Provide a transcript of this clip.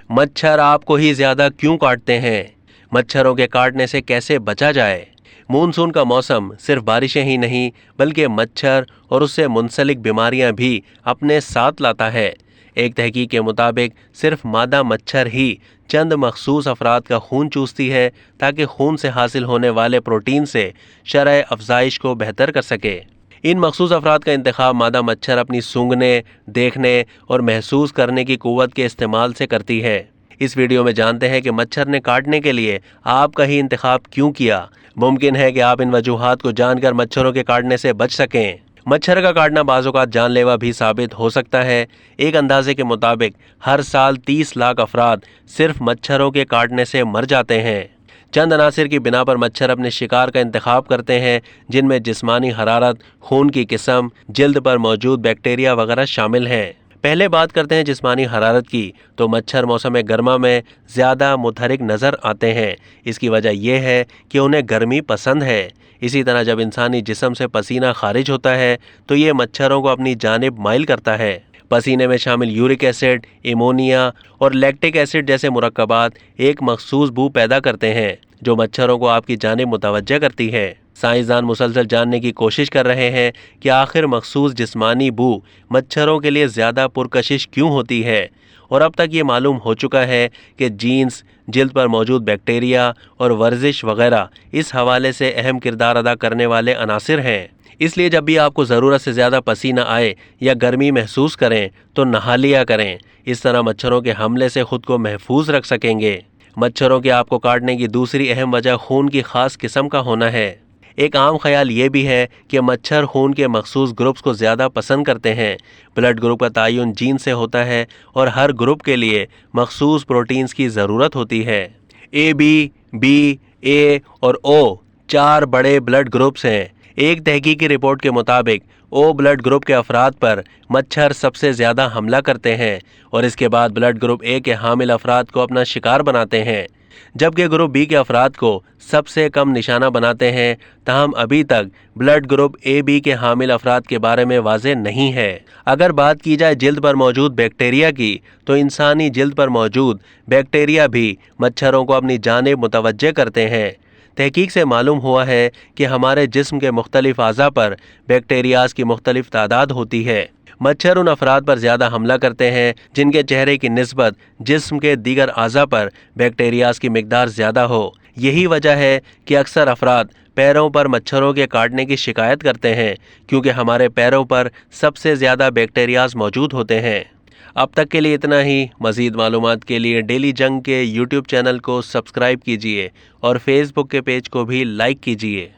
मच्छर आपको ही ज्यादा क्यों काटते हैं? मच्छरों के काटने से कैसे बचा जाए? मानसून का मौसम सिर्फ बारिशें ही नहीं बल्कि मच्छर और उससे मुंसलिक बीमारियां भी अपने साथ लाता है। एक तहकीक के मुताबिक सिर्फ मादा मच्छर ही चंद मखसूस अफराद का खून चूसती है ताकि खून से हासिल होने वाले प्रोटीन से शरह अफजाइश को बेहतर कर सके। इन मखसूस अफराद का इंतखाब मादा मच्छर अपनी सूंघने, देखने और महसूस करने की कुव्वत के इस्तेमाल से करती है। इस वीडियो में जानते हैं कि मच्छर ने काटने के लिए आपका ही इंतखाब क्यों किया। मुमकिन है कि आप इन वजूहात को जानकर मच्छरों के काटने से बच सकें। मच्छर का काटना बाज़ औक़ात जानलेवा भी साबित हो सकता है। एक अंदाजे के मुताबिक हर साल 30 लाख अफराद सिर्फ मच्छरों के काटने से मर जाते हैं। चंद अनासिर की बिना पर मच्छर अपने शिकार का इंतखाब करते हैं, जिनमें जिस्मानी हरारत, खून की किस्म, जिल्द पर मौजूद बैक्टीरिया वगैरह शामिल हैं। पहले बात करते हैं जिस्मानी हरारत की, तो मच्छर मौसम गर्मा में ज़्यादा मुतहरिक नज़र आते हैं। इसकी वजह यह है कि उन्हें गर्मी पसंद है। इसी तरह जब इंसानी जिस्म से पसीना खारिज होता है तो ये मच्छरों को अपनी जानिब माइल करता है। पसीने में शामिल यूरिक एसिड, एमोनिया और लैक्टिक एसिड जैसे मुरक्कबात एक मखसूस बू पैदा करते हैं जो मच्छरों को आपकी जानिब मुतवज्जह करती है। साइंसदान मुसलसल जानने की कोशिश कर रहे हैं कि आखिर मखसूस जिस्मानी बू मच्छरों के लिए ज़्यादा पुरकशिश क्यों होती है, और अब तक ये मालूम हो चुका है कि जीन्स, जिल्द पर मौजूद बैक्टीरिया और वर्जिश वगैरह इस हवाले से अहम किरदार अदा करने वाले अनासिर हैं। इसलिए जब भी आपको ज़रूरत से ज़्यादा पसीना आए या गर्मी महसूस करें तो नहा लिया करें। इस तरह मच्छरों के हमले से ख़ुद को महफूज रख सकेंगे। मच्छरों के आपको काटने की दूसरी अहम वजह खून की ख़ास किस्म का होना है। एक आम ख्याल ये भी है कि मच्छर खून के मखसूस ग्रुप्स को ज़्यादा पसंद करते हैं। ब्लड ग्रुप का तयन जीन से होता है और हर ग्रुप के लिए मखसूस प्रोटीन्स की ज़रूरत होती है। AB, B, A और O 4 बड़े ब्लड ग्रुप्स हैं। एक तहकीकी रिपोर्ट के मुताबिक O ब्लड ग्रुप के अफराद पर मच्छर सबसे ज़्यादा हमला करते हैं और इसके बाद ब्लड ग्रुप A के हामिल अफराद को अपना शिकार बनाते हैं, जबकि ग्रुप B के अफराद को सबसे कम निशाना बनाते हैं। ताहम अभी तक ब्लड ग्रुप AB के हामिल अफराद के बारे में वाज़ेह नहीं है। अगर बात की जाए जिल्द पर मौजूद बैक्टीरिया की, तो इंसानी जिल्द पर मौजूद बैक्टीरिया भी मच्छरों को अपनी जानिब मुतवज्जह करते हैं। तहकीक से मालूम हुआ है कि हमारे जिस्म के मुख्तलिफ अज़ा पर बैक्टीरियाज की मुख्तलिफ तादाद होती है। मच्छर उन अफराद पर ज़्यादा हमला करते हैं जिनके चेहरे की निस्बत जिस्म के दीगर अज़ा पर बैक्टीरियाज की मिकदार ज़्यादा हो। यही वजह है कि अक्सर अफराद पैरों पर मच्छरों के काटने की शिकायत करते हैं, क्योंकि हमारे पैरों पर सबसे ज़्यादा बैक्टीरियाज मौजूद होते हैं। अब तक के लिए इतना ही। मज़ीद मालूमात के लिए डेली जंग के YouTube चैनल को सब्सक्राइब कीजिए और फेसबुक के पेज को भी लाइक कीजिए।